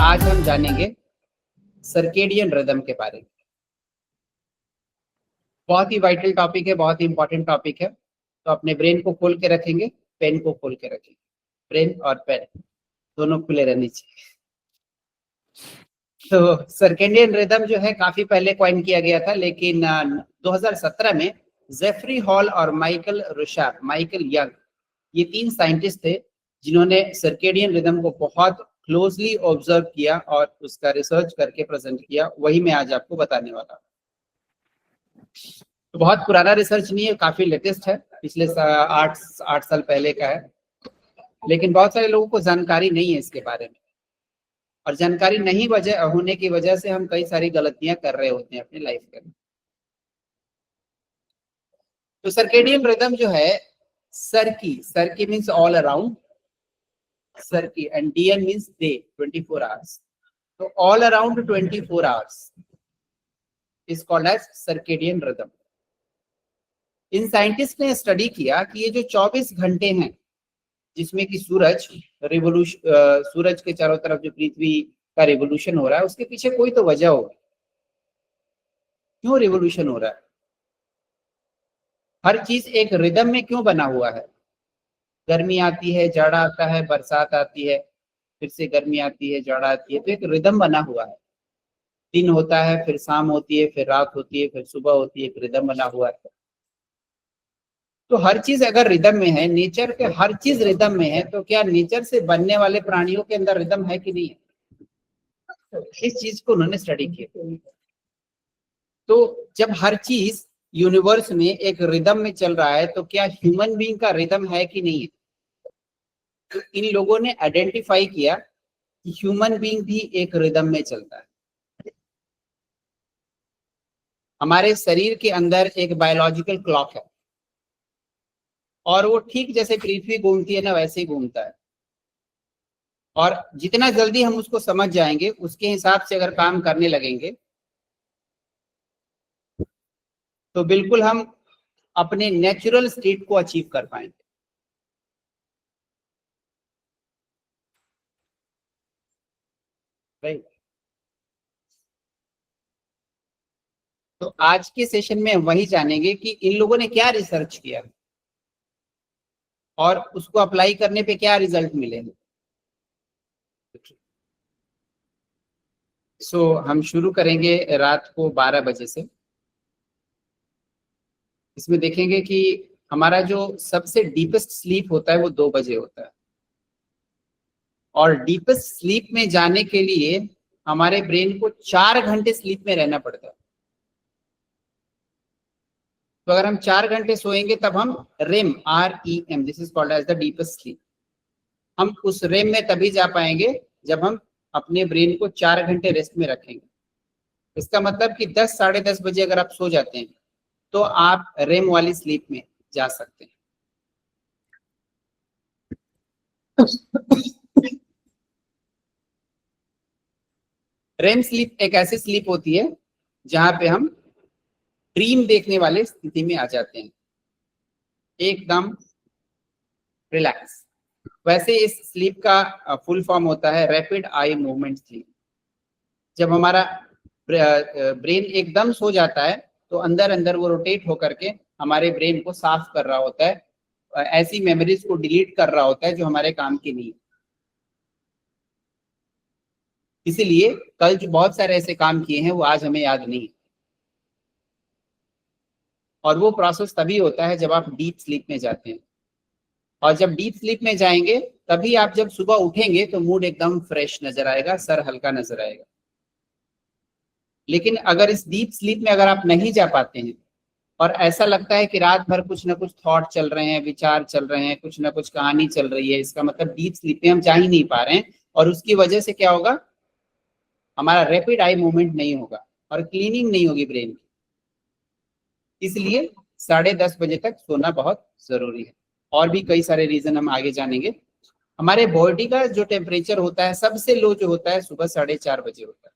आज हम जानेंगे सर्केडियन रिदम के बारे में। बहुत ही वाइटल टॉपिक है, बहुत ही इंपॉर्टेंट टॉपिक है। तो अपने ब्रेन को खोल के रखेंगे, पेन को खोल के रखेंगे। ब्रेन और पेन दोनों खुले रहने चाहिए। तो सर्केडियन रिदम जो है काफी पहले कॉइन किया गया था, लेकिन 2017 में जेफरी हॉल और माइकल यंग, ये तीन साइंटिस्ट थे जिन्होंने सर्केडियन रिदम को बहुत क्लोजली ऑब्जर्व किया और उसका रिसर्च करके प्रेजेंट किया। वही मैं आज आपको बताने वाला हूँ। तो बहुत पुराना रिसर्च नहीं है, काफी लेटेस्ट है, पिछले 8 साल पहले का है। लेकिन बहुत सारे लोगों को जानकारी नहीं है इसके बारे में, और जानकारी नहीं होने की वजह से हम कई सारी गलतियां कर रहे होते हैं अपनी लाइफ में। तो सर्केडियन रिदम जो है, circa means all around, circa, and dian means day, 24 hours. तो all around 24 hours is called as circadian rhythm. इन साइंटिस्ट ने स्टडी किया कि ये जो 24 घंटे हैं जिसमें कि सूरज के चारों तरफ जो पृथ्वी का रिवोल्यूशन हो रहा है, उसके पीछे कोई तो वजह होगी। क्यों रिवोल्यूशन हो रहा है? हर चीज एक रिदम में क्यों बना हुआ है? गर्मी आती है, जाड़ा आता है, बरसात आती है, फिर से गर्मी आती है, जाड़ा आती है, तो एक रिदम बना हुआ है। दिन होता है, फिर शाम होती है, फिर रात होती है, फिर सुबह होती है, एक रिदम बना हुआ है। तो हर चीज अगर रिदम में है, नेचर के हर चीज रिदम में है, तो क्या नेचर से बनने वाले प्राणियों के अंदर रिदम है कि नहीं है? इस चीज को उन्होंने स्टडी किया। तो जब हर चीज यूनिवर्स में एक रिदम में चल रहा है, तो क्या ह्यूमन बीइंग का रिदम है कि नहीं है? तो इन लोगों ने आइडेंटिफाई किया कि ह्यूमन बीइंग भी एक रिदम में चलता है। हमारे शरीर के अंदर एक बायोलॉजिकल क्लॉक है, और वो ठीक जैसे पृथ्वी घूमती है ना, वैसे ही घूमता है। और जितना जल्दी हम उसको समझ जाएंगे, उसके हिसाब से अगर काम करने लगेंगे, तो बिल्कुल हम अपने नेचुरल स्टेट को अचीव कर पाएंगे। राइट। तो आज के सेशन में वही जानेंगे कि इन लोगों ने क्या रिसर्च किया और उसको अप्लाई करने पे क्या रिजल्ट मिले। हम शुरू करेंगे रात को 12 बजे से। इसमें देखेंगे कि हमारा जो सबसे डीपेस्ट स्लीप होता है वो 2 बजे होता है, और डीपेस्ट स्लीप में जाने के लिए हमारे ब्रेन को 4 घंटे स्लीप में रहना पड़ता है। तो अगर हम 4 घंटे सोएंगे तब हम REM, REM, this is called as the deepest sleep, हम उस रेम में तभी जा पाएंगे जब हम अपने ब्रेन को 4 घंटे रेस्ट में रखेंगे। इसका मतलब कि 10 साढ़े 10 बजे अगर आप सो जाते हैं तो आप रेम वाली स्लीप में जा सकते हैं। रेम स्लीप एक ऐसी स्लीप होती है जहां पे हम ड्रीम देखने वाले स्थिति में आ जाते हैं, एकदम रिलैक्स। वैसे इस स्लीप का फुल फॉर्म होता है रैपिड आई मूवमेंट स्लीप। जब हमारा ब्रेन एकदम सो जाता है, तो अंदर अंदर वो रोटेट होकर के हमारे ब्रेन को साफ कर रहा होता है, ऐसी मेमोरीज को डिलीट कर रहा होता है जो हमारे काम की नहीं है। इसीलिए कल जो बहुत सारे ऐसे काम किए हैं वो आज हमें याद नहीं है। और वो प्रोसेस तभी होता है जब आप डीप स्लीप में जाते हैं, और जब डीप स्लीप में जाएंगे तभी आप जब सुबह उठेंगे तो मूड एकदम फ्रेश नजर आएगा, सर हल्का नजर आएगा। लेकिन अगर इस डीप स्लीप में अगर आप नहीं जा पाते हैं और ऐसा लगता है कि रात भर कुछ ना कुछ थॉट चल रहे हैं, विचार चल रहे हैं, कुछ ना कुछ कहानी चल रही है, इसका मतलब डीप स्लीप में हम जा ही नहीं पा रहे हैं। और उसकी वजह से क्या होगा, हमारा रैपिड आई मूवमेंट नहीं होगा और क्लीनिंग नहीं होगी ब्रेन की। इसलिए 10:30 बजे तक सोना बहुत जरूरी है। और भी कई सारे रीजन हम आगे जानेंगे। हमारे बॉडी का जो टेम्परेचर होता है सबसे लो जो होता है सुबह 4:30 बजे होता है।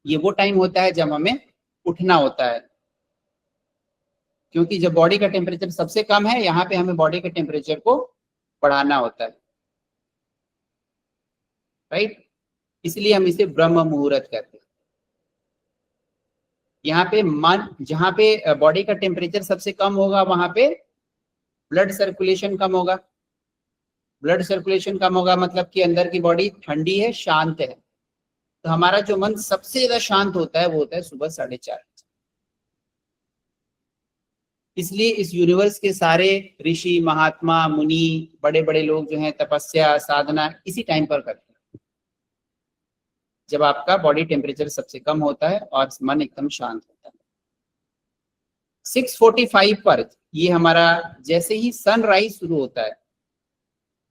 ये वो टाइम होता है जब हमें उठना होता है, क्योंकि जब बॉडी का टेम्परेचर सबसे कम है, यहाँ पे हमें बॉडी के टेम्परेचर को बढ़ाना होता है। राइट। इसलिए हम इसे ब्रह्म मुहूर्त कहते हैं। यहाँ पे मन, जहाँ पे बॉडी का टेम्परेचर सबसे कम होगा वहां पे ब्लड सर्कुलेशन कम होगा। ब्लड सर्कुलेशन कम होगा मतलब कि अंदर की बॉडी ठंडी है, शांत है। तो हमारा जो मन सबसे ज्यादा शांत होता है वो होता है सुबह 4:30। इसलिए इस यूनिवर्स के सारे ऋषि, महात्मा, मुनि, बड़े बड़े लोग जो हैं तपस्या, साधना इसी टाइम पर करते हैं, जब आपका बॉडी टेम्परेचर सबसे कम होता है और मन एकदम शांत होता है। 6:45 पर ये हमारा जैसे ही सनराइज शुरू होता है,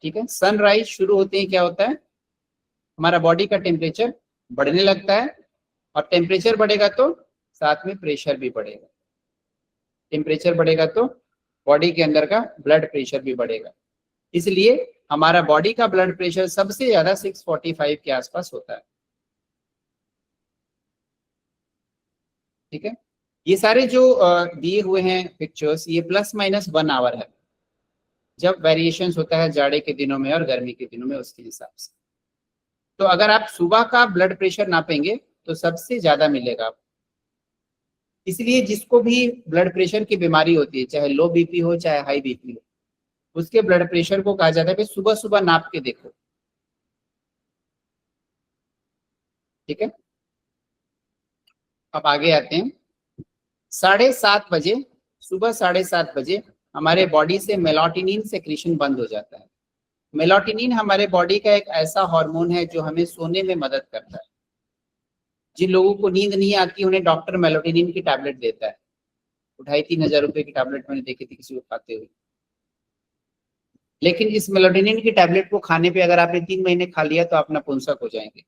ठीक है, सनराइज शुरू होते ही क्या होता है, हमारा बॉडी का टेम्परेचर बढ़ने लगता है। और टेम्परेचर बढ़ेगा तो साथ में प्रेशर भी बढ़ेगा। टेम्परेचर बढ़ेगा तो बॉडी के अंदर का ब्लड प्रेशर भी बढ़ेगा। इसलिए हमारा बॉडी का ब्लड प्रेशर सबसे ज्यादा 6:45 के आसपास होता है। ठीक है, ये सारे जो दिए हुए हैं पिक्चर्स, ये ±1 आवर है जब वेरिएशंस होता है जाड़े के दिनों में और गर्मी के दिनों में, उसके हिसाब से। तो अगर आप सुबह का ब्लड प्रेशर नापेंगे तो सबसे ज्यादा मिलेगा आपको। इसलिए जिसको भी ब्लड प्रेशर की बीमारी होती है, चाहे लो बीपी हो चाहे हाई बीपी हो, उसके ब्लड प्रेशर को कहा जाता है कि सुबह सुबह नाप के देखो। ठीक है, अब आगे आते हैं। 7:30 बजे, सुबह 7:30 बजे हमारे बॉडी से मेलाटोनिन सेक्रेशन बंद हो जाता है। मेलाटोनिन हमारे बॉडी का एक ऐसा हार्मोन है जो हमें सोने में मदद करता है। जिन लोगों को नींद नहीं आती उन्हें डॉक्टर मेलाटोनिन की टैबलेट देता है। 2,500-3,000 रुपए की टैबलेट मैंने देखी थी किसी को खाते हुए। लेकिन इस मेलाटोनिन की टैबलेट को खाने पे अगर आपने 3 महीने खा लिया तो आप नपुंसक हो जाएंगे।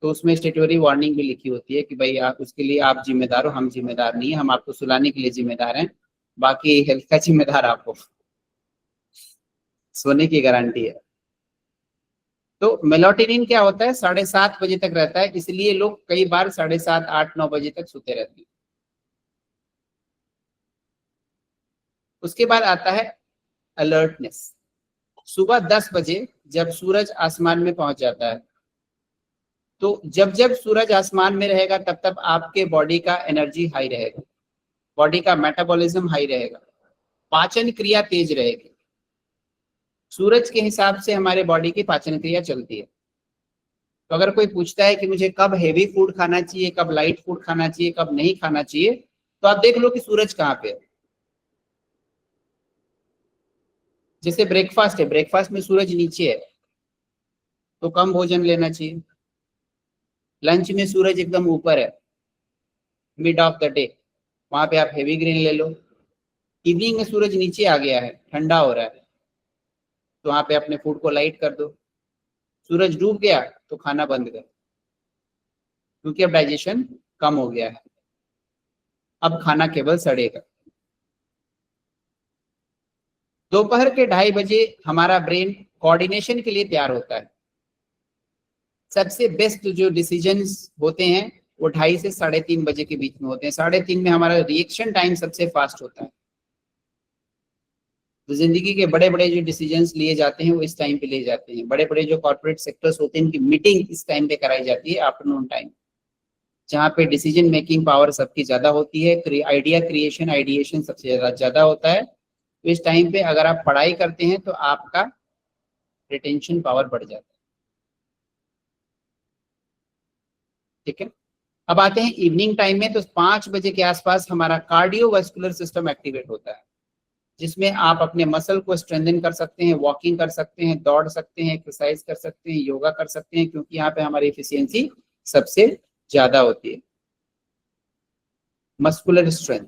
तो उसमें स्टेटरी वार्निंग भी लिखी होती है कि भाई आप उसके लिए आप जिम्मेदार हो, हम जिम्मेदार नहीं है, हम आपको सुलाने के लिए जिम्मेदार हैं, बाकी हेल्थ का जिम्मेदार आपको, सोने की गारंटी है। तो मेलाटोनिन क्या होता है, 7:30 बजे तक रहता है, इसलिए लोग कई बार 7:30, 8, 9 बजे तक सोते रहते हैं। उसके बाद आता है अलर्टनेस। सुबह 10 बजे जब सूरज आसमान में पहुंच जाता है, तो जब जब सूरज आसमान में रहेगा तब तब आपके बॉडी का एनर्जी हाई रहेगा, बॉडी का मेटाबॉलिज्म हाई रहेगा, पाचन क्रिया तेज रहेगी। सूरज के हिसाब से हमारे बॉडी की पाचन क्रिया चलती है। तो अगर कोई पूछता है कि मुझे कब हेवी फूड खाना चाहिए, कब लाइट फूड खाना चाहिए, कब नहीं खाना चाहिए, तो आप देख लो कि सूरज कहाँ पे है। जैसे ब्रेकफास्ट है, ब्रेकफास्ट में सूरज नीचे है तो कम भोजन लेना चाहिए। लंच में सूरज एकदम ऊपर है, मिड ऑफ द डे, वहां पे आप हेवी ग्रेन ले लो। इवनिंग में सूरज नीचे आ गया है, ठंडा हो रहा है, तो वहां पे अपने फूड को लाइट कर दो। सूरज डूब गया तो खाना बंद कर, क्योंकि अब डाइजेशन कम हो गया है, अब खाना केवल सड़ेगा। दोपहर के 2:30 बजे हमारा ब्रेन कोऑर्डिनेशन के लिए तैयार होता है। सबसे बेस्ट जो डिसीजंस होते हैं वो 2:30 से 3:30 बजे के बीच में होते हैं। 3:30 में हमारा रिएक्शन टाइम सबसे फास्ट होता है। तो जिंदगी के बड़े बड़े जो डिसीजंस लिए जाते हैं वो इस टाइम पे लिए जाते हैं। बड़े बड़े जो कॉर्पोरेट सेक्टर्स होते हैं इनकी मीटिंग इस टाइम पे कराई जाती है, आफ्टरनून टाइम, जहाँ पे डिसीजन मेकिंग पावर सबकी ज्यादा होती है, आइडिया क्रिएशन, आइडिएशन सबसे ज्यादा होता है। तो इस टाइम पे अगर आप पढ़ाई करते हैं तो आपका रिटेंशन पावर बढ़ जाता है। ठीक है, अब आते हैं इवनिंग टाइम में। तो 5 बजे के आसपास हमारा कार्डियोवास्कुलर सिस्टम एक्टिवेट होता है, जिसमें आप अपने मसल को स्ट्रेंथन कर सकते हैं, वॉकिंग कर सकते हैं, दौड़ सकते हैं, एक्सरसाइज कर सकते हैं, योगा कर सकते हैं, क्योंकि यहाँ पे हमारी एफिशिएंसी सबसे ज्यादा होती है। मस्कुलर स्ट्रेंथ,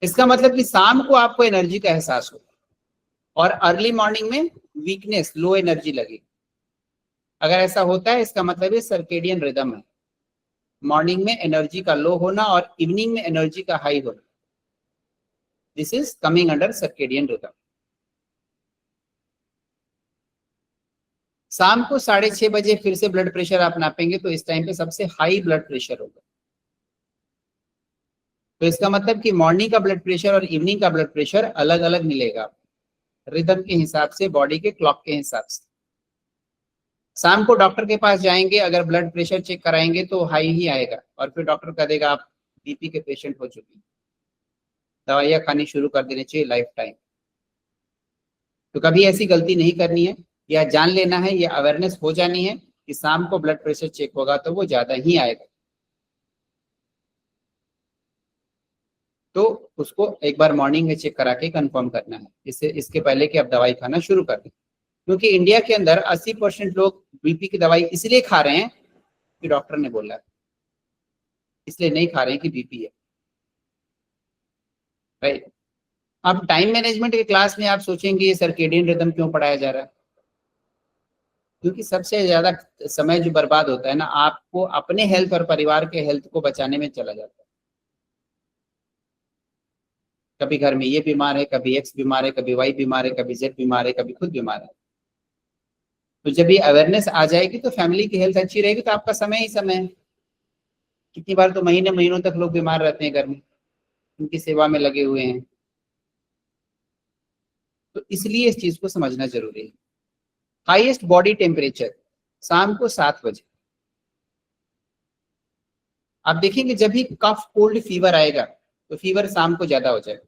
इसका मतलब कि शाम को आपको एनर्जी का एहसास होगा और अर्ली मॉर्निंग में वीकनेस, लो एनर्जी लगेगी। अगर ऐसा होता है इसका मतलब ये सर्केडियन रिदम है, मॉर्निंग में एनर्जी का लो होना और इवनिंग में एनर्जी का हाई होना। This is coming under circadian rhythm. शाम को 6:30 बजे फिर से ब्लड प्रेशर आप नापेंगे तो इस टाइम पे सबसे हाई ब्लड प्रेशर होगा। तो इसका मतलब कि मॉर्निंग का ब्लड प्रेशर और इवनिंग का ब्लड प्रेशर अलग अलग मिलेगा, रिदम के हिसाब से, बॉडी के क्लॉक के हिसाब से। शाम को डॉक्टर के पास जाएंगे, अगर ब्लड प्रेशर चेक कराएंगे तो हाई ही आएगा, और फिर डॉक्टर कह देगा आप बीपी के पेशेंट हो चुके हैं, दवाइयाँ खानी शुरू कर देनी चाहिए लाइफ टाइम। तो कभी ऐसी गलती नहीं करनी है, या जान लेना है, या अवेयरनेस हो जानी है कि शाम को ब्लड प्रेशर चेक होगा तो वो ज्यादा ही आएगा, तो उसको एक बार मॉर्निंग में चेक करा के कंफर्म करना है, इससे इसके पहले कि आप दवाई खाना शुरू कर दें। क्योंकि इंडिया के अंदर 80% लोग बीपी की दवाई इसलिए खा रहे हैं कि डॉक्टर ने बोला है, इसलिए नहीं खा रहे हैं कि बीपी है, राइट। अब टाइम मैनेजमेंट के क्लास में आप सोचेंगे ये सर्केडियन रिदम क्यों पढ़ाया जा रहा है, क्योंकि सबसे ज्यादा समय जो बर्बाद होता है ना, आपको अपने हेल्थ और परिवार के हेल्थ को बचाने में चला जाता है। कभी घर में ये बीमार है, कभी एक्स बीमार है, कभी वाई बीमार है, कभी जेड बीमार है, कभी खुद बीमार है। तो जब ये अवेयरनेस आ जाएगी तो फैमिली की हेल्थ अच्छी रहेगी, तो आपका समय ही समय है। कितनी बार तो महीने महीनों तक लोग बीमार रहते हैं घर में, उनकी सेवा में लगे हुए हैं। तो इसलिए इस चीज को समझना जरूरी है। हाईएस्ट बॉडी टेम्परेचर शाम को 7 बजे। आप देखेंगे जब भी कफ कोल्ड फीवर आएगा तो फीवर शाम को ज्यादा हो जाएगा,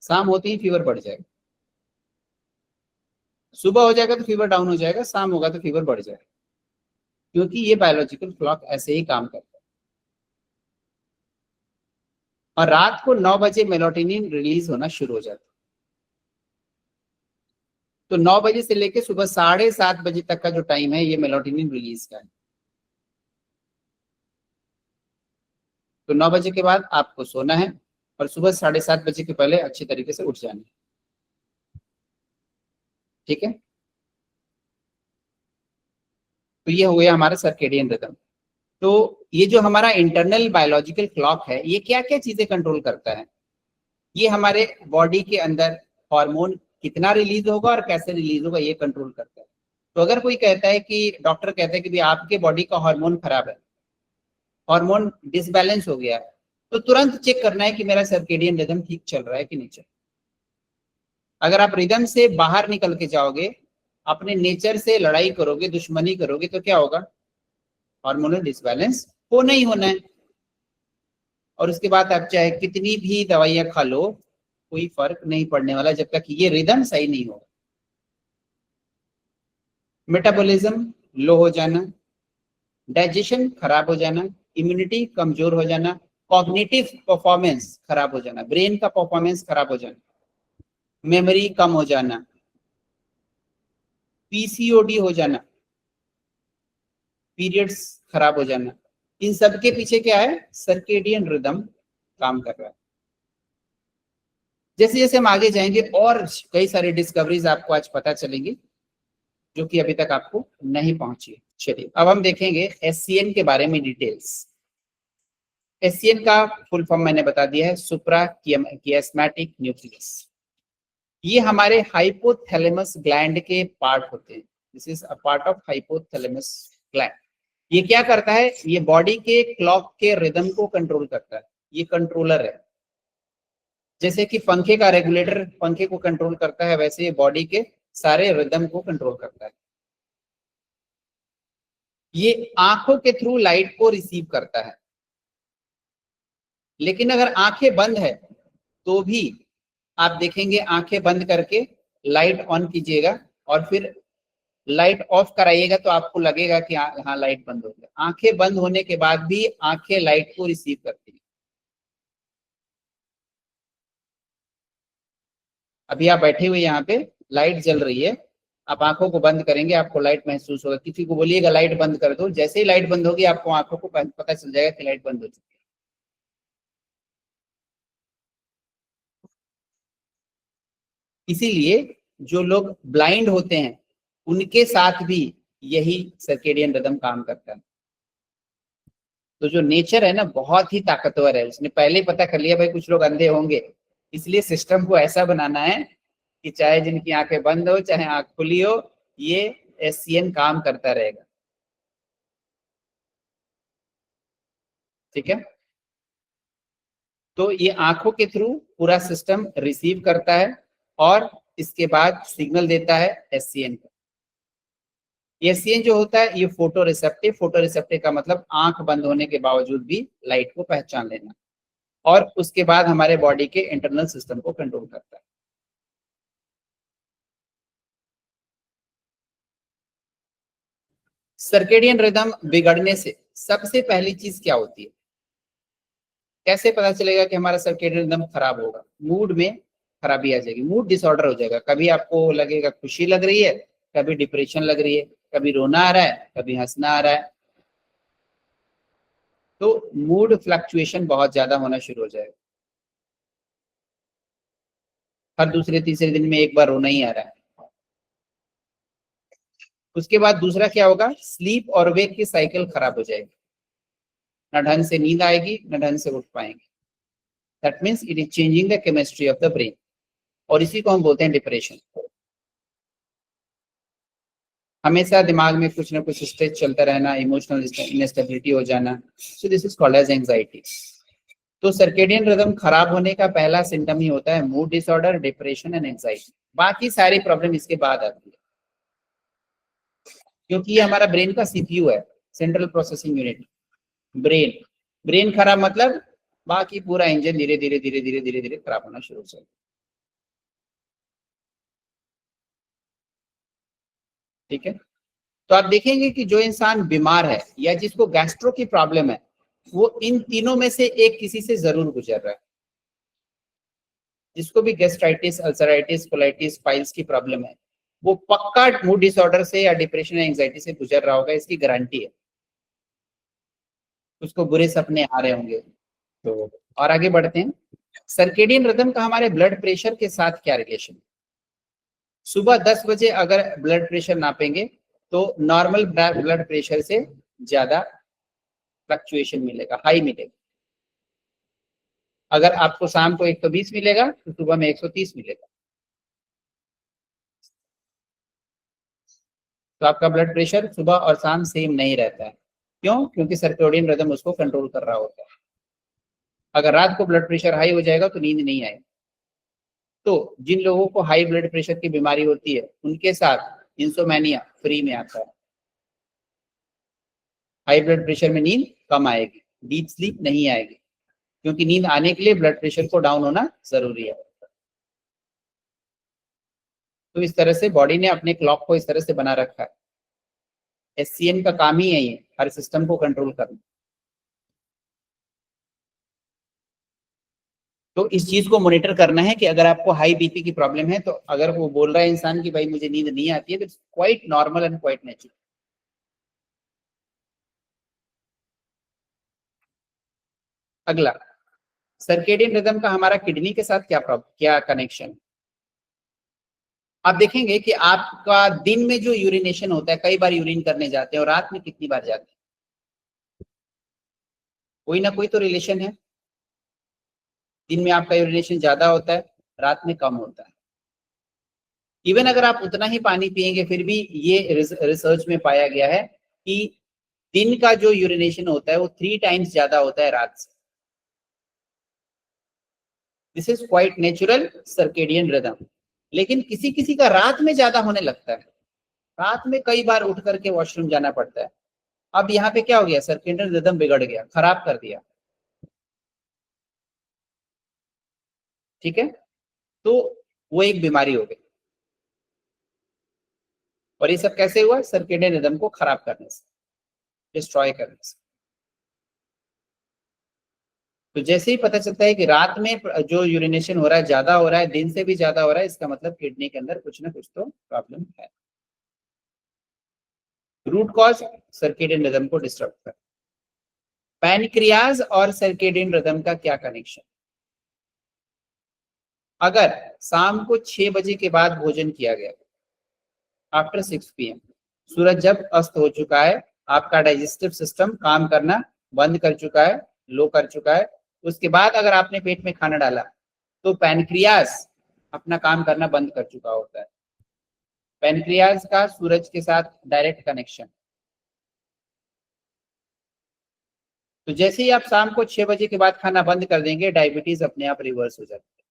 शाम होते ही फीवर बढ़ जाएगा। सुबह हो जाएगा तो फीवर डाउन हो जाएगा, शाम होगा तो फीवर बढ़ जाएगा, क्योंकि ये बायोलॉजिकल क्लॉक ऐसे ही काम करता है। और रात को 9 बजे मेलाटोनिन रिलीज होना शुरू हो जाता है। तो 9 बजे से लेकर सुबह 7:30 बजे तक का जो टाइम है ये मेलाटोनिन रिलीज का है। तो 9 बजे के बाद आपको सोना है और सुबह 7:30 बजे के पहले अच्छी तरीके से उठ जाना है, ठीक है। तो ये हो गया हमारा सर्केडियन रिदम। तो ये जो हमारा इंटरनल बायोलॉजिकल क्लॉक है, ये क्या क्या चीजें कंट्रोल करता है, ये हमारे बॉडी के अंदर हार्मोन कितना रिलीज होगा और कैसे रिलीज होगा ये कंट्रोल करता है। तो अगर कोई कहता है कि डॉक्टर कहता है कि भाई आपके बॉडी का हार्मोन खराब है, हार्मोन डिसबैलेंस हो गया है, तो तुरंत चेक करना है कि मेरा सर्केडियन रिदम ठीक चल रहा है कि नहीं चल रहा। अगर आप रिदम से बाहर निकल के जाओगे, अपने नेचर से लड़ाई करोगे, दुश्मनी करोगे, तो क्या होगा, हार्मोनल डिसबैलेंस होना ही होना है। और उसके बाद आप चाहे कितनी भी दवाइयां खा लो, कोई फर्क नहीं पड़ने वाला जब तक ये रिदम सही नहीं होगा। मेटाबॉलिज्म लो हो जाना, डाइजेशन खराब हो जाना, इम्यूनिटी कमजोर हो जाना, कॉग्निटिव परफॉर्मेंस खराब हो जाना, ब्रेन का परफॉर्मेंस खराब हो जाना, मेमोरी कम हो जाना, पीसीओडी हो जाना, पीरियड्स खराब हो जाना। इन सब के पीछे क्या है, सर्केडियन रिदम काम कर रहा है। जैसे जैसे हम आगे जाएंगे और कई सारी डिस्कवरीज आपको आज पता चलेंगी जो कि अभी तक आपको नहीं पहुंची। चलिए अब हम देखेंगे एससीएन के बारे में डिटेल्स। एससीएन का फुल फॉर्म मैंने बता दिया है, सुप्रा कियास्मेटिक न्यूक्लियस। ये हमारे हाइपोथैलेमस ग्लैंड के पार्ट होते हैं। This is a part of hypothalamus gland. ये क्या करता है, ये बॉडी के क्लॉक के रिदम को कंट्रोल करता है, ये कंट्रोलर है। जैसे कि पंखे का रेगुलेटर पंखे को कंट्रोल करता है, वैसे ये बॉडी के सारे रिदम को कंट्रोल करता है। ये आंखों के थ्रू लाइट को रिसीव करता है, लेकिन अगर आंखें बंद है तो भी आप देखेंगे आंखें बंद करके लाइट ऑन कीजिएगा और फिर लाइट ऑफ कराइएगा तो आपको लगेगा कि हाँ लाइट बंद हो गया। आंखें बंद होने के बाद भी आंखें लाइट को रिसीव करती है। अभी आप बैठे हुए यहाँ पे लाइट जल रही है, आप आंखों को बंद करेंगे आपको लाइट महसूस होगा। किसी को बोलिएगा लाइट बंद कर दो, जैसे ही लाइट बंद होगी आपको आंखों को पता चल जाएगा कि लाइट बंद हो चुकी है। इसीलिए जो लोग ब्लाइंड होते हैं उनके साथ भी यही सर्केडियन रिदम काम करता है। तो जो नेचर है ना बहुत ही ताकतवर है, उसने पहले ही पता कर लिया भाई कुछ लोग अंधे होंगे, इसलिए सिस्टम को ऐसा बनाना है कि चाहे जिनकी आंखें बंद हो चाहे आंख खुली हो, ये एससीएन काम करता रहेगा, ठीक है। तो ये आंखों के थ्रू पूरा सिस्टम रिसीव करता है और इसके बाद सिग्नल देता है एससीएन को। एससीएन जो होता है ये फोटो रिसेप्टिव का मतलब आंख बंद होने के बावजूद भी लाइट को पहचान लेना, और उसके बाद हमारे बॉडी के इंटरनल सिस्टम को कंट्रोल करता है। सर्केडियन रिदम बिगड़ने से सबसे पहली चीज क्या होती है, कैसे पता चलेगा कि हमारा सर्केडियन रिदम खराब होगा? मूड में खराबी आ जाएगी, मूड डिसऑर्डर हो जाएगा। कभी आपको लगेगा खुशी लग रही है, कभी डिप्रेशन लग रही है, कभी रोना आ रहा है, कभी हंसना आ रहा है। तो मूड फ्लक्चुएशन बहुत ज्यादा होना शुरू हो जाएगा। हर दूसरे तीसरे दिन में एक बार रोना ही आ रहा है। उसके बाद दूसरा क्या होगा, स्लीप और वेक की साइकिल खराब हो जाएगी, ना ढंग से नींद आएगी, ना ढंग से उठ पाएंगे। That means it is changing the chemistry of the brain, और इसी को हम बोलते हैं डिप्रेशन। हमेशा दिमाग में कुछ ना कुछ स्ट्रेस चलता रहना, इमोशनल इनस्टेबिलिटी हो जाना, so this is called as anxiety. तो सर्केडियन रिदम खराब होने का पहला सिम्टम ही होता है mood disorder, depression and anxiety. बाकी सारी प्रॉब्लम इसके बाद आती है, क्योंकि ये हमारा ब्रेन का सीपीयू है, central processing unit. Brain brain खराब मतलब बाकी पूरा इंजन धीरे धीरे धीरे धीरे धीरे धीरे खराब होना शुरू हो जाएगा। ठीक है, तो आप देखेंगे कि जो इंसान बीमार है या जिसको गैस्ट्रो की प्रॉब्लम है, वो इन तीनों में से एक किसी से जरूर गुजर रहा है। जिसको भी गैस्ट्राइटिस, अल्सराइटिस, कोलाइटिस, पाइल्स की प्रॉब्लम है, वो पक्का मूड डिसऑर्डर से या डिप्रेशन या एंजाइटी से गुजर रहा होगा, इसकी गारंटी है। उसको बुरे सपने आ रहे होंगे। तो और आगे बढ़ते हैं, सर्केडियन रिदम का हमारे ब्लड प्रेशर के साथ क्या रिलेशन है? सुबह 10 बजे अगर ब्लड प्रेशर नापेंगे तो नॉर्मल ब्लड प्रेशर से ज्यादा फ्लक्चुएशन मिलेगा, हाई मिलेगा। अगर आपको शाम को 120 मिलेगा तो सुबह में 130 मिलेगा। तो आपका ब्लड प्रेशर सुबह और शाम सेम नहीं रहता है। क्यों? क्योंकि सर्केडियन रिदम उसको कंट्रोल कर रहा होता है। अगर रात को ब्लड प्रेशर हाई हो जाएगा तो नींद नहीं आएगी। तो जिन लोगों को हाई ब्लड प्रेशर की बीमारी होती है उनके साथ इंसोमैनिया फ्री में आता है। हाई ब्लड प्रेशर में नींद कम आएगी, डीप स्लीप नहीं आएगी, क्योंकि नींद आने के लिए ब्लड प्रेशर को डाउन होना जरूरी है। तो इस तरह से बॉडी ने अपने क्लॉक को इस तरह से बना रखा है। एससीएन का काम ही है ये, हर सिस्टम को कंट्रोल करना। तो इस चीज को मॉनिटर करना है कि अगर आपको हाई बीपी की प्रॉब्लम है, तो अगर वो बोल रहा है इंसान कि भाई मुझे नींद नहीं आती है, तो quite normal and quite natural. अगला, सर्केडियन रिदम का हमारा किडनी के साथ क्या कनेक्शन? आप देखेंगे कि आपका दिन में जो यूरिनेशन होता है, कई बार यूरिन करने जाते हैं, और रात में कितनी बार जाते हैं? कोई ना कोई तो रिलेशन है। दिन में आपका यूरिनेशन ज्यादा होता है, रात में कम होता है। इवन अगर आप उतना ही पानी पिएंगे फिर भी ये रिसर्च में पाया गया है कि दिन का जो यूरिनेशन होता है वो 3 टाइम्स ज्यादा होता है रात से। This is quite natural circadian rhythm. लेकिन किसी किसी का रात में ज्यादा होने लगता है, रात में कई बार उठ करके वॉशरूम जाना पड़ता है। अब यहाँ पे क्या हो गया, सर्केडियन रिदम बिगड़ गया, खराब कर दिया। ठीक है, तो वो एक बीमारी हो गई। और ये सब कैसे हुआ? सर्केडियन रिदम को खराब करने से, डिस्ट्रॉय करने से। तो जैसे ही पता चलता है कि रात में जो यूरिनेशन हो रहा है ज्यादा हो रहा है, दिन से भी ज्यादा हो रहा है, इसका मतलब किडनी के अंदर कुछ ना कुछ तो प्रॉब्लम है। रूट कॉज सर्केडियन रिदम को डिस्टर्ब कर। पैनक्रियाज और सर्केडियन रिदम का क्या कनेक्शन? अगर शाम को 6 बजे के बाद भोजन किया गया, आफ्टर 6 PM, सूरज जब अस्त हो चुका है, आपका डाइजेस्टिव सिस्टम काम करना बंद कर चुका है, लो कर चुका है, उसके बाद अगर आपने पेट में खाना डाला तो पैनक्रियाज अपना काम करना बंद कर चुका होता है। पैनक्रियाज का सूरज के साथ डायरेक्ट कनेक्शन। तो जैसे ही आप शाम को 6 बजे के बाद खाना बंद कर देंगे, डायबिटीज अपने आप रिवर्स हो जाती है।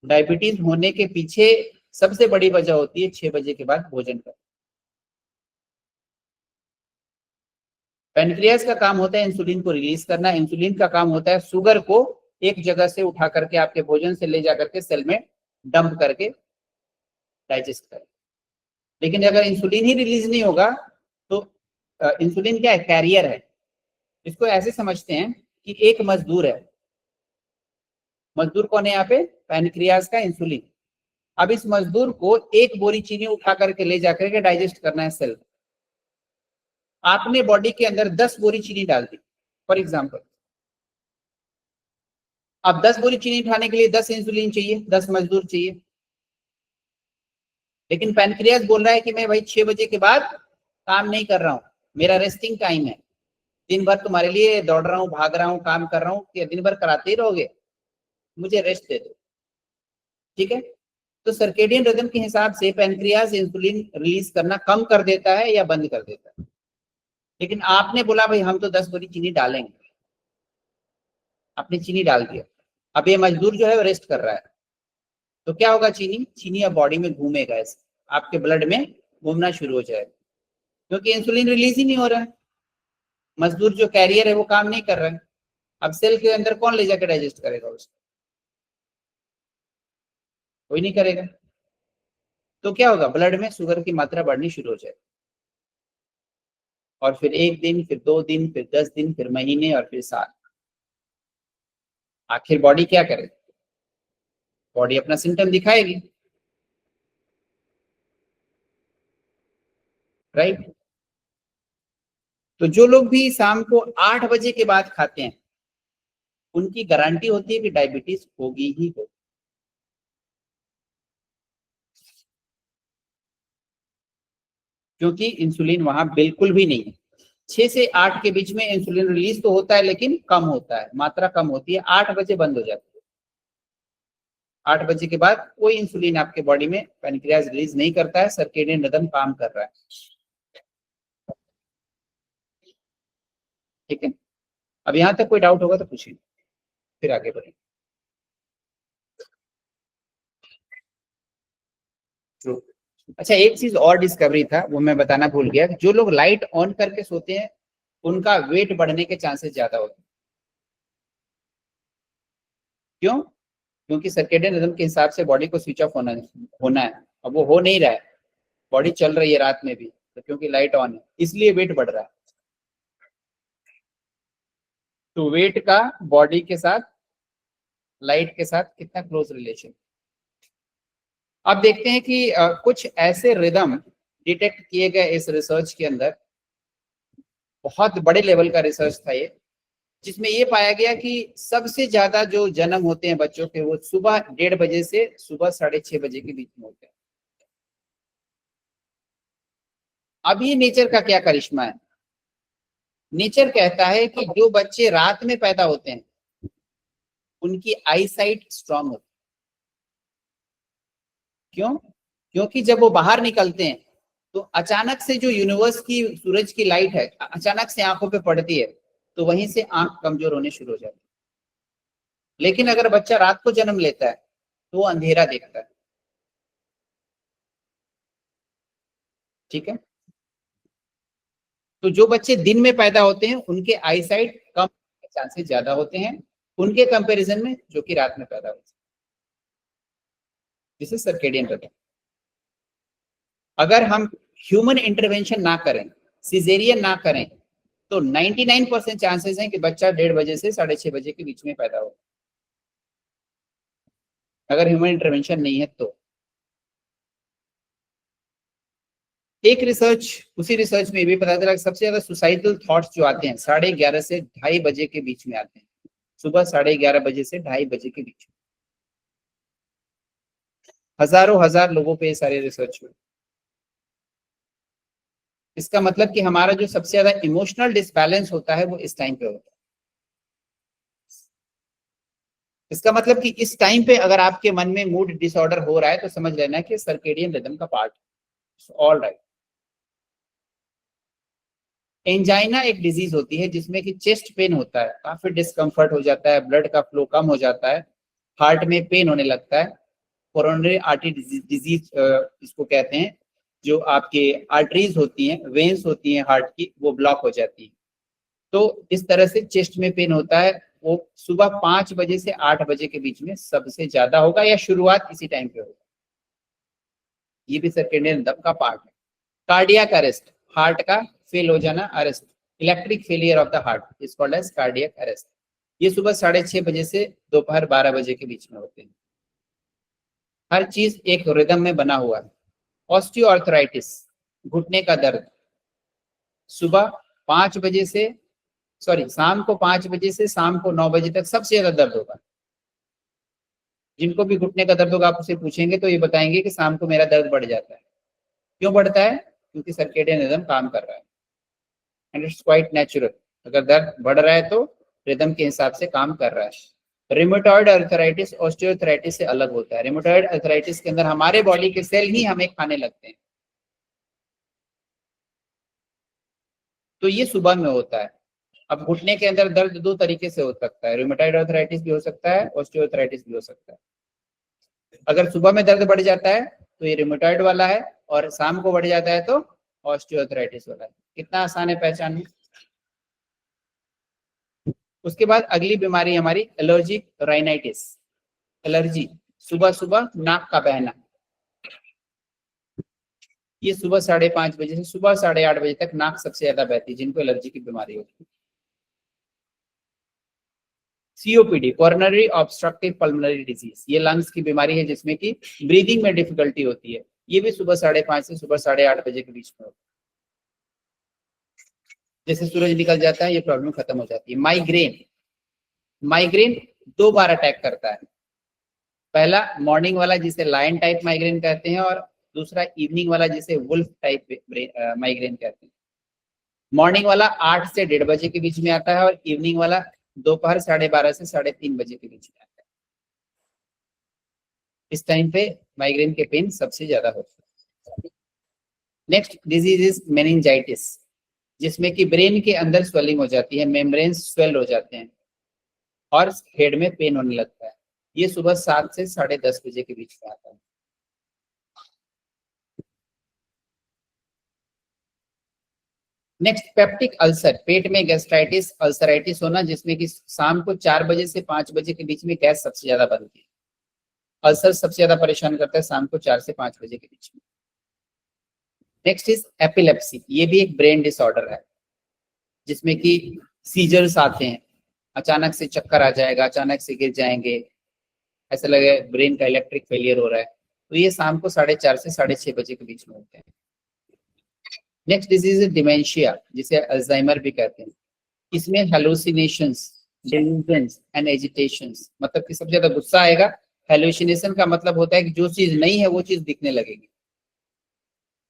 डायबिटीज होने के पीछे सबसे बड़ी वजह होती है 6 बजे के बाद भोजन करना। पैनक्रियाज का काम होता है इंसुलिन को रिलीज करना, इंसुलिन का काम होता है शुगर को एक जगह से उठा करके आपके भोजन से ले जा करके सेल में डंप करके डाइजेस्ट करें। लेकिन अगर इंसुलिन ही रिलीज नहीं होगा तो इंसुलिन क्या है, कैरियर है। इसको ऐसे समझते हैं कि एक मजदूर है, मजदूर कौन है यहाँ पे, पैनक्रियाज का इंसुलिन। अब इस मजदूर को एक बोरी चीनी उठा करके ले जाकर के डाइजेस्ट करना है सेल। आपने बॉडी के अंदर 10 बोरी चीनी डाल दी फॉर एग्जाम्पल। अब 10 बोरी चीनी उठाने के लिए 10 इंसुलिन चाहिए, 10 मजदूर चाहिए। लेकिन पैनक्रियाज बोल रहा है कि मैं भाई 6 बजे के बाद काम नहीं कर रहा हूं, मेरा रेस्टिंग टाइम है, दिन भर तुम्हारे लिए दौड़ रहा हूँ, भाग रहा हूँ, काम कर रहा हूँ, कि दिन भर कराते ही रहोगे, मुझे रेस्ट दे दो। ठीक है, तो सर्केडियन रिदम के हिसाब से पैनक्रियाज इंसुलिन रिलीज करना कम कर देता है या बंद कर देता है। लेकिन आपने बोला भाई हम तो 10 बोरी चीनी डालेंगे, आपने चीनी डाल दिया। अब ये मजदूर जो है वो रेस्ट कर रहा है, तो क्या होगा, चीनी अब बॉडी में घूमेगा, ऐसे आपके ब्लड में घूमना शुरू हो जाएगा, क्योंकि इंसुलिन रिलीज ही नहीं हो रहा है। मजदूर जो कैरियर है वो काम नहीं कर रहा है। अब सेल के अंदर कौन ले जाकर डाइजेस्ट करेगा उसको, कोई नहीं करेगा। तो क्या होगा, ब्लड में शुगर की मात्रा बढ़नी शुरू हो जाएगी, और फिर 1 दिन, फिर 2 दिन, फिर 10 दिन, फिर महीने, और फिर साल। आखिर बॉडी क्या करे, बॉडी अपना सिम्टम दिखाएगी, राइट। तो जो लोग भी शाम को 8 बजे के बाद खाते हैं उनकी गारंटी होती है कि डायबिटीज होगी ही होगी। क्योंकि इंसुलिन वहां बिल्कुल भी नहीं है। 6 से 8 के बीच में इंसुलिन रिलीज तो होता है, लेकिन कम होता है, मात्रा कम होती है। 8 बजे बंद हो जाती है। 8 बजे के बाद कोई इंसुलिन आपके बॉडी में पैनक्रियाज रिलीज नहीं करता है, सर्केडियन रिदम काम कर रहा है। ठीक है, अब यहां तक कोई डाउट होगा तो पूछिए, फिर आगे बढ़ें। अच्छा, एक चीज और डिस्कवरी था, वो मैं बताना भूल गया। जो लोग लाइट ऑन करके सोते हैं उनका वेट बढ़ने के चांसेस ज्यादा होते हैं। क्यों? क्योंकि सर्केडियन रिदम के हिसाब से बॉडी को स्विच ऑफ होना है, अब वो हो नहीं रहा है, बॉडी चल रही है रात में भी, तो क्योंकि लाइट ऑन है इसलिए वेट बढ़ रहा है। तो वेट का बॉडी के साथ, लाइट के साथ कितना क्लोज रिलेशन। अब देखते हैं कि कुछ ऐसे रिदम डिटेक्ट किए गए इस रिसर्च के अंदर। बहुत बड़े लेवल का रिसर्च था ये, जिसमें ये पाया गया कि सबसे ज्यादा जो जन्म होते हैं बच्चों के वो सुबह 1:30 बजे से सुबह 6:30 बजे के बीच में होते हैं। अभी नेचर का क्या करिश्मा है, नेचर कहता है कि जो बच्चे रात में पैदा होते हैं उनकी आई साइट स्ट्रांग होती है। क्यों? क्योंकि जब वो बाहर निकलते हैं तो अचानक से जो यूनिवर्स की, सूरज की लाइट है, अचानक से आंखों पे पड़ती है, तो वहीं से आंख कमजोर होने शुरू हो जाती है। लेकिन अगर बच्चा रात को जन्म लेता है तो वो अंधेरा देखता है। ठीक है, तो जो बच्चे दिन में पैदा होते हैं उनके आई साइट कम के चांसेस ज्यादा होते हैं उनके कंपैरिजन में जो कि रात में पैदा होते हैं। This is circadian rhythm. अगर हम ह्यूमन इंटरवेंशन ना करें, सिजेरियन ना करें, तो 99% चांसेस हैं कि बच्चा 1:30 बजे से 6:30 बजे के बीच में पैदा हो, अगर ह्यूमन इंटरवेंशन नहीं है तो। एक रिसर्च, उसी रिसर्च में भी पता चला सबसे ज्यादा सुसाइडल थॉट्स जो आते हैं 11:30 से 2:30 बजे के बीच में आते हैं, सुबह 11:30 बजे से 2:30 बजे के बीच में। हजारों हजार लोगों पे ये सारे रिसर्च हुए। इसका मतलब कि हमारा जो सबसे ज्यादा इमोशनल डिसबैलेंस होता है वो इस टाइम पे होता है। इसका मतलब कि इस टाइम पे अगर आपके मन में मूड डिसऑर्डर हो रहा है तो समझ लेना कि सर्केडियन रिदम का पार्ट। All right. एंजाइना एक डिजीज होती है जिसमें कि चेस्ट पेन होता है, काफी डिस्कम्फर्ट हो जाता है, ब्लड का फ्लो कम हो जाता है, हार्ट में पेन होने लगता है। कोरोनरी आर्टरी डिजीज इसको कहते हैं, जो आपके आर्टरीज होती हैं, वेन्स होती हैं हार्ट की, वो ब्लॉक हो जाती है। तो इस तरह से चेस्ट में पेन होता है, वो सुबह 5 बजे से 8 बजे के बीच में सबसे ज्यादा होगा, या शुरुआत इसी टाइम पे होगा। ये भी सर्केडियन रिदम का पार्ट है। कार्डियक अरेस्ट, हार्ट का फेल हो जाना, arrest, electric failure of the heart is called as cardiac arrest. ये सुबह 6:30 बजे से दोपहर 12 बजे के बीच में होते हैं। हर चीज एक रिदम में बना हुआ है। ऑस्टियोआर्थराइटिस, घुटने का दर्द, सुबह 5 बजे से शाम को 5 बजे से शाम को 9 बजे तक सबसे ज्यादा दर्द होगा। जिनको भी घुटने का दर्द होगा आप उससे पूछेंगे तो ये बताएंगे कि शाम को मेरा दर्द बढ़ जाता है। क्यों बढ़ता है? क्योंकि सर्केडियन रिदम काम कर रहा है, एंड इट्स क्वाइट नेचुरल। अगर दर्द बढ़ रहा है तो रिदम के हिसाब से काम कर रहा है। रिमेटॉइड अर्थराइटिस ऑस्टियोआर्थराइटिस से अलग होता है। रिमेटॉइड अर्थराइटिस के अंदर हमारे बॉडी के सेल ही हमें खाने लगते हैं, तो ये सुबह में होता है। अब घुटने के अंदर दर्द 2 तरीके से हो सकता है, रिमेटॉइड अर्थराइटिस भी हो सकता है, ऑस्टियोआर्थराइटिस भी हो सकता है। अगर सुबह में दर्द बढ़ जाता है तो ये रिमेटॉइड वाला है, और शाम को बढ़ जाता है तो ऑस्टियोआर्थराइटिस वाला है। कितना आसान है पहचानना। उसके बाद अगली बीमारी हमारी एलर्जिक राइनाइटिस, एलर्जी, सुबह सुबह नाक का बहना। ये सुबह 5:30 बजे से सुबह 8:30 बजे तक नाक सबसे ज्यादा बहती है जिनको एलर्जी की बीमारी होती है। COPD, coronary obstructive pulmonary disease, ये लंग्स की बीमारी है जिसमें कि ब्रीदिंग में डिफिकल्टी होती है। ये भी सुबह 5:30 से सुबह 8:30 बजे के बीच में होती है। जैसे सूरज निकल जाता है ये प्रॉब्लम खत्म हो जाती है। माइग्रेन, माइग्रेन 2 बार अटैक करता है। पहला मॉर्निंग वाला जिसे लायन टाइप माइग्रेन कहते हैं, और दूसरा इवनिंग वाला जिसे वुल्फ टाइप माइग्रेन कहते हैं। मॉर्निंग वाला 8 से 1:30 बजे के बीच में आता है, और इवनिंग वाला दोपहर 12:30 से 3:30 बजे के बीच में आता है। इस टाइम पे माइग्रेन के पेन सबसे ज्यादा होते हैं। नेक्स्ट डिजीज इज मेनिंजाइटिस, जिसमें कि ब्रेन के अंदर स्वेलिंग हो जाती है, मेम्ब्रेन्स स्वेल हो जाते हैं और हेड में पेन होने लगता है। ये सुबह 7 से 10:30 बजे के बीच में आता है। नेक्स्ट पेप्टिक अल्सर, पेट में गैस्ट्राइटिस अल्सराइटिस होना, जिसमें कि शाम को 4 बजे से 5 बजे के बीच में गैस सबसे ज्यादा बनती है। अल्सर सबसे ज्यादा परेशान करता है शाम को 4 से 5 बजे के बीच में। नेक्स्ट इज एपिलेप्सी, ये भी एक ब्रेन डिसऑर्डर है जिसमें कि सीजर्स आते हैं, अचानक से चक्कर आ जाएगा, अचानक से गिर जाएंगे, ऐसा लगे ब्रेन का इलेक्ट्रिक फेलियर हो रहा है। तो ये शाम को 4:30 से 6:30 बजे के बीच में होते हैं। नेक्स्ट डिजीज इज डिमेंशिया, जिसे अल्जाइमर भी कहते हैं। इसमें हेलुसिनेशंस, डिल्यूजन्स एंड एजिटेशंस, मतलब कि सबसे ज्यादा गुस्सा आएगा। हेलुसिनेशन का मतलब होता है कि जो चीज नहीं है वो चीज दिखने लगेगी।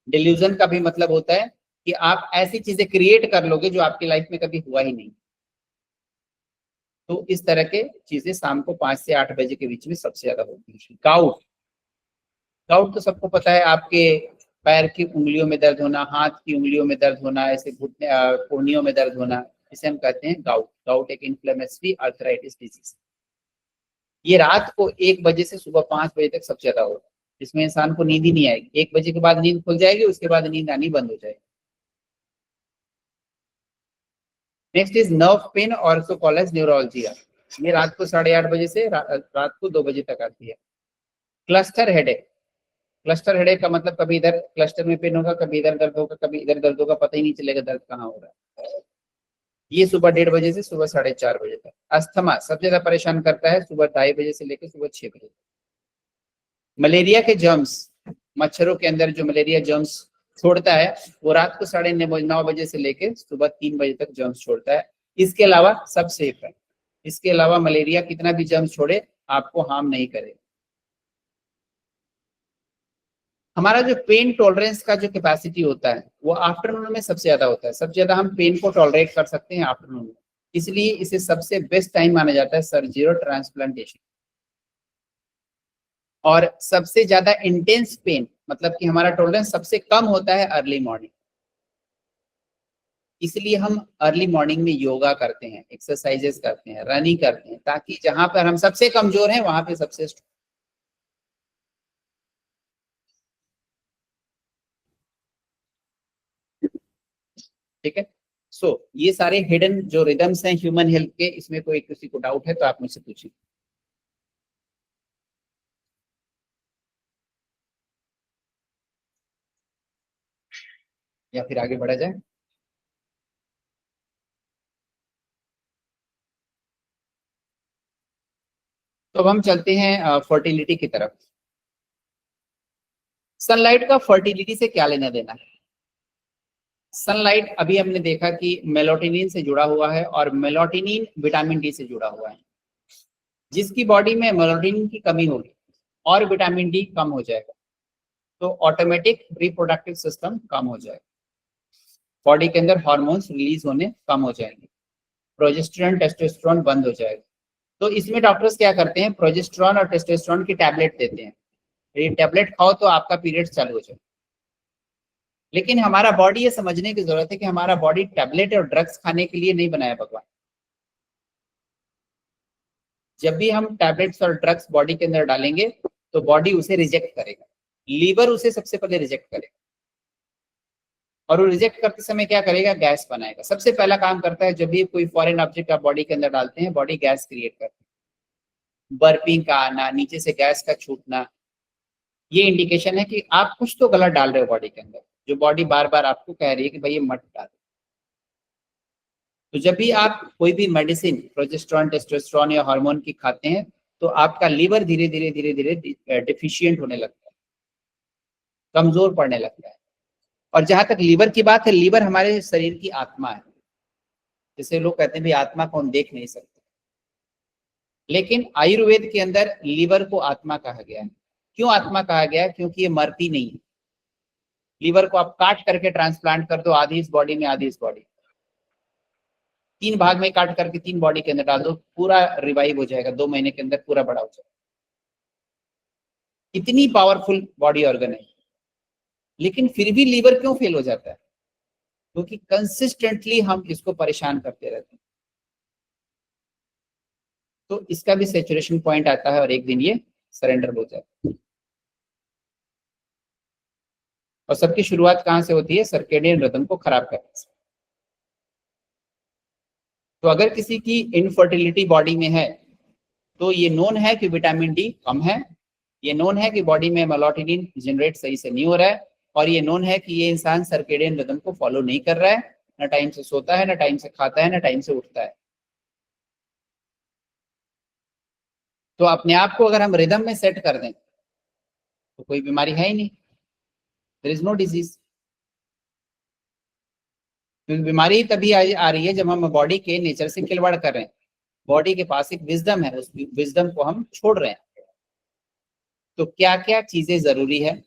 डिल्यूजन का भी मतलब होता है कि आप ऐसी चीजें क्रिएट कर लोगे जो आपकी लाइफ में कभी हुआ ही नहीं। तो इस तरह के चीजें शाम को 5 से 8 बजे के बीच में सबसे ज्यादा होती है। गाउट, गाउट तो सबको पता है, आपके पैर की उंगलियों में दर्द होना, हाथ की उंगलियों में दर्द होना, ऐसे घुटने कोहनियों में दर्द होना, इसे हम कहते हैं गाउट। गाउट एक इन्फ्लेमेटरी आर्थराइटिस डिजीज। ये रात को 1 बजे से सुबह 5 बजे तक सबसे ज्यादा होगा, जिसमें इंसान को नींद ही नहीं आएगी। 1 बजे के बाद नींद खुल जाएगी, उसके बाद नींद आनी बंद हो जाएगी। नेक्स्ट इज नर्व पेन और इसको कॉल एज न्यूरोलजिया। ये रात को 8:30 बजे से रात को 2 बजे तक आती है। क्लस्टर हेडेक, क्लस्टर हेडेक का मतलब कभी इधर क्लस्टर में पेन होगा, कभी इधर दर्द होगा, कभी इधर दर्द होगा, पता ही नहीं चलेगा दर्द कहाँ हो रहा है। ये सुबह 1:30 बजे से सुबह 4:30 बजे तक। अस्थमा सबसे ज्यादा परेशान करता है, सुबह 2:30 बजे से लेकर सुबह 6 बजे तक। मलेरिया के जर्म्स, मच्छरों के अंदर जो मलेरिया जर्म्स छोड़ता है वो रात को 9:30 बजे से लेकर सुबह 3 बजे तक जर्म्स छोड़ता है। इसके अलावा सब सेफ है। इसके अलावा मलेरिया कितना भी जर्म्स छोड़े आपको हार्म नहीं करेगा। हमारा जो पेन टॉलरेंस का जो कैपेसिटी होता है वो आफ्टरनून में सबसे ज्यादा होता है। सबसे ज्यादा हम पेन को टॉलरेट कर सकते हैं आफ्टरनून में, इसलिए इसे सबसे बेस्ट टाइम माना जाता है सर्जरी और ट्रांसप्लांटेशन। और सबसे ज्यादा इंटेंस पेन, मतलब कि हमारा टॉलरेंस सबसे कम होता है अर्ली मॉर्निंग। इसलिए हम अर्ली मॉर्निंग में योगा करते हैं, एक्सरसाइजेस करते हैं, रनिंग करते हैं, ताकि जहां पर हम सबसे कमजोर हैं वहां पे सबसे ठीक है। सो ये सारे हिडन जो रिदम्स हैं ह्यूमन हेल्थ के, इसमें कोई किसी को डाउट है तो आप मुझसे पूछिए। या फिर आगे बढ़ा जाए। तो अब हम चलते हैं फर्टिलिटी की तरफ। सनलाइट का फर्टिलिटी से क्या लेना देना है? सनलाइट अभी हमने देखा कि मेलाटोनिन से जुड़ा हुआ है, और मेलाटोनिन विटामिन डी से जुड़ा हुआ है। जिसकी बॉडी में मेलाटोनिन की कमी होगी और विटामिन डी कम हो जाएगा, तो ऑटोमेटिक रिप्रोडक्टिव सिस्टम कम हो जाएगा, बॉडी के अंदर हार्मोन्स रिलीज होने कम हो जाएंगे, प्रोजेस्टेरॉन टेस्टोस्टेरोन बंद हो जाएगा। तो इसमें डॉक्टर्स क्या करते हैं, प्रोजेस्टेरॉन और टेस्टोस्टेरोन की टैबलेट देते हैं। ये टैबलेट खाओ तो आपका पीरियड चालू हो जाए। लेकिन हमारा बॉडी ये समझने की जरूरत है कि हमारा बॉडी टैबलेट और ड्रग्स खाने के लिए नहीं बनाया भगवान। जब भी हम टैबलेट्स और ड्रग्स बॉडी के अंदर डालेंगे तो बॉडी उसे रिजेक्ट करेगा, लीवर उसे सबसे पहले रिजेक्ट करेगा, और वो रिजेक्ट करते समय क्या करेगा, गैस बनाएगा। सबसे पहला काम करता है, जब भी कोई फॉरेन ऑब्जेक्ट आप बॉडी के अंदर डालते हैं, बॉडी गैस क्रिएट करती है। बर्पिंग का आना, नीचे से गैस का छूटना, ये इंडिकेशन है कि आप कुछ तो गलत डाल रहे हो बॉडी के अंदर, जो बॉडी बार बार आपको कह रही है कि भाई ये मत डालो। तो जब भी आप कोई भी मेडिसिन प्रोजेस्टेरॉन टेस्टोस्टेरोन या हार्मोन की खाते हैं, तो आपका लीवर धीरे धीरे धीरे धीरे डिफिशियंट होने लगता है, कमजोर पड़ने लगता है। और जहां तक लीवर की बात है, लीवर हमारे शरीर की आत्मा है। जैसे लोग कहते हैं भाई आत्मा को हम देख नहीं सकते, लेकिन आयुर्वेद के अंदर लीवर को आत्मा कहा गया है। क्यों आत्मा कहा गया है? क्योंकि ये मरती नहीं है। लीवर को आप काट करके ट्रांसप्लांट कर दो, आधी इस बॉडी में आधी इस बॉडी, 3 भाग में काट करके 3 बॉडी के अंदर डाल दो, पूरा रिवाइव हो जाएगा, 2 महीने के अंदर पूरा बड़ा हो जाएगा। इतनी पावरफुल बॉडी ऑर्गन है। लेकिन फिर भी लीवर क्यों फेल हो जाता है? क्योंकि कंसिस्टेंटली हम इसको परेशान करते रहते हैं। तो इसका भी सेचुरेशन पॉइंट आता है और एक दिन ये सरेंडर हो जाता है। और सबकी शुरुआत कहां से होती है? सर्केडियन रिदम को खराब करने से। तो अगर किसी की इनफर्टिलिटी बॉडी में है, तो ये नोन है कि विटामिन डी कम है, ये नोन है कि बॉडी में मेलाटोनिन जनरेट सही से नहीं हो रहा है, और ये नोन है कि ये इंसान सर्केडियन रिदम को फॉलो नहीं कर रहा है, ना टाइम से सोता है, ना टाइम से खाता है, ना टाइम से उठता है। तो अपने आप को अगर हम रिदम में सेट कर दें तो कोई बीमारी है ही नहीं, देयर इज नो डिजीज। क्योंकि बीमारी तभी आ रही है जब हम बॉडी के नेचर से खिलवाड़ कर रहे हैं। बॉडी के पास एक विजडम है, उस विजडम को हम छोड़ रहे हैं। तो क्या क्या चीजें जरूरी है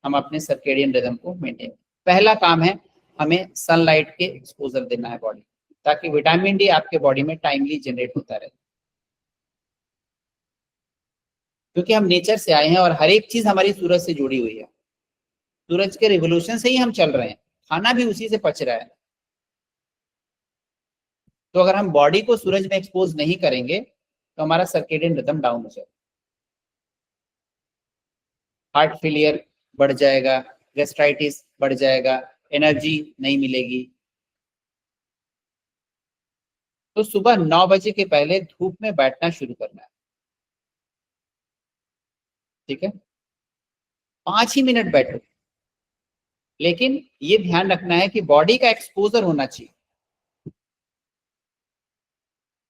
हम अपने सर्केडियन रिदम को मेंटेन? पहला काम है, हमें सनलाइट के एक्सपोजर देना है बॉडी, ताकि विटामिन डी आपके बॉडी में टाइमली जनरेट होता रहे। क्योंकि हम नेचर से आए हैं और हर एक चीज हमारी सूरज से जुड़ी हुई है। सूरज के रिवोल्यूशन से ही हम चल रहे हैं, खाना भी उसी से पच रहा है। तो अगर हम बॉडी को सूरज में एक्सपोज नहीं करेंगे तो हमारा सर्केडियन रिदम डाउन हो जाएगा, हार्ट फेलियर बढ़ जाएगा, गैस्ट्राइटिस बढ़ जाएगा, एनर्जी नहीं मिलेगी। तो सुबह 9 बजे के पहले धूप में बैठना शुरू करना है, ठीक है? 5 ही मिनट बैठो, लेकिन ये ध्यान रखना है कि बॉडी का एक्सपोजर होना चाहिए,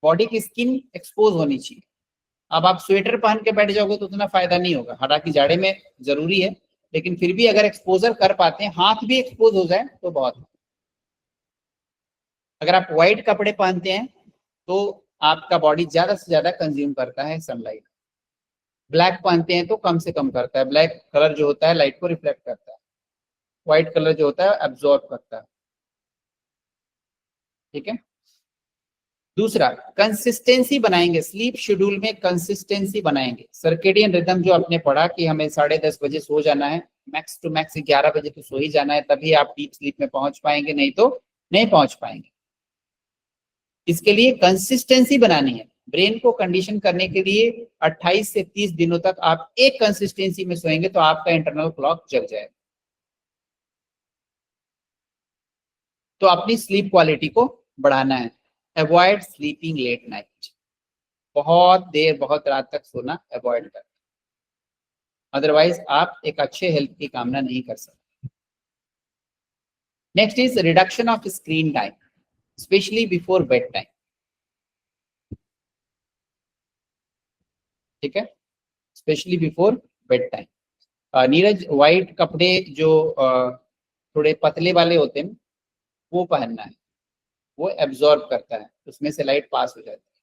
बॉडी की स्किन एक्सपोज होनी चाहिए। अब आप स्वेटर पहन के बैठ जाओगे तो उतना फायदा नहीं होगा, हालांकि जाड़े में जरूरी है, लेकिन फिर भी अगर एक्सपोजर कर पाते हैं, हाथ भी एक्सपोज हो जाए तो बहुत है। अगर आप व्हाइट कपड़े पहनते हैं तो आपका बॉडी ज्यादा से ज्यादा कंज्यूम करता है सनलाइट। ब्लैक पहनते हैं तो कम से कम करता है, ब्लैक कलर जो होता है लाइट को रिफ्लेक्ट करता है, व्हाइट कलर जो होता है एब्जॉर्ब करता है, ठीक है? दूसरा, कंसिस्टेंसी बनाएंगे, स्लीप शेड्यूल में कंसिस्टेंसी बनाएंगे। सर्केडियन रिदम जो आपने पढ़ा कि हमें 10:30 बजे सो जाना है, मैक्स टू मैक्स 11 बजे तो सो ही जाना है, तभी आप डीप स्लीप में पहुंच पाएंगे, नहीं तो नहीं पहुंच पाएंगे। इसके लिए कंसिस्टेंसी बनानी है। ब्रेन को कंडीशन करने के लिए 28 से 30 दिनों तक आप एक कंसिस्टेंसी में सोएंगे तो आपका इंटरनल क्लॉक जग जाएगा। तो अपनी स्लीप क्वालिटी को बढ़ाना है। अवॉइड स्लीपिंग लेट नाइट, बहुत देर बहुत रात तक सोना अवॉइड करना, अदरवाइज आप एक अच्छे हेल्थ की कामना नहीं कर सकते। Next is reduction of screen time, specially before bed time. ठीक है, specially before bed time. Neeraj, white कपड़े जो थोड़े पतले वाले होते हैं वो पहनना है, वो एब्जॉर्ब करता है, उसमें से लाइट पास हो जाती है।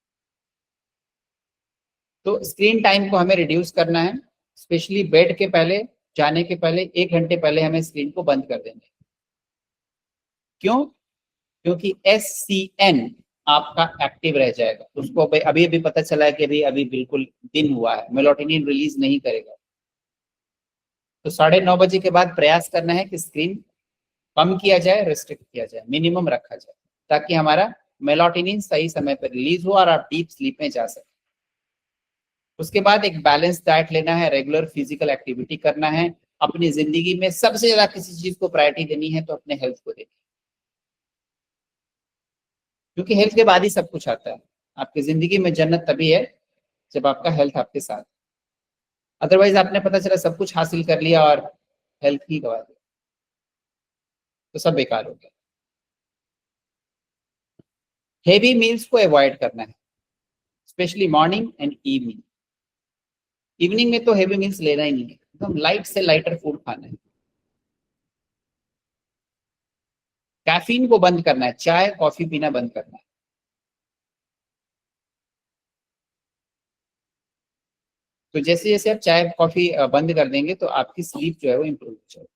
तो स्क्रीन टाइम को हमें रिड्यूस करना है, स्पेशली बेड के पहले, जाने के पहले 1 घंटे पहले हमें स्क्रीन को बंद कर देना है। क्यों? क्योंकि SCN आपका एक्टिव रह जाएगा, उसको अभी अभी पता चला है कि अभी अभी बिल्कुल दिन हुआ है, मेलाटोनिन रिलीज नहीं करेगा। तो 9:30 बजे के बाद प्रयास करना है कि स्क्रीन कम किया जाए, रिस्ट्रिक्ट किया जाए, मिनिमम रखा जाए, ताकि हमारा मेलाटोनिन सही समय पर रिलीज हो और आप डीप स्लीप में जा सके। उसके बाद एक बैलेंस डाइट लेना है, रेगुलर फिजिकल एक्टिविटी करना है, अपनी जिंदगी में सबसे ज्यादा किसी चीज को प्रायोरिटी देनी है तो अपने हेल्थ को देनी है, क्योंकि हेल्थ के बाद ही सब कुछ आता है। आपकी जिंदगी में जन्नत तभी है जब आपका हेल्थ आपके साथ, अदरवाइज आपने पता चला सब कुछ हासिल कर लिया और हेल्थ ही गवा दिया तो सब बेकार हो गया। हेवी मील्स को अवॉइड करना है, specially morning and evening. Evening में तो हेवी मील्स लेना ही नहीं है, एकदम लाइट से लाइटर फूड खाना है। कैफीन को बंद करना है, चाय कॉफी पीना बंद करना है। तो जैसे जैसे आप चाय कॉफी बंद कर देंगे तो आपकी स्लीप जो है वो इम्प्रूव हो जाएगी।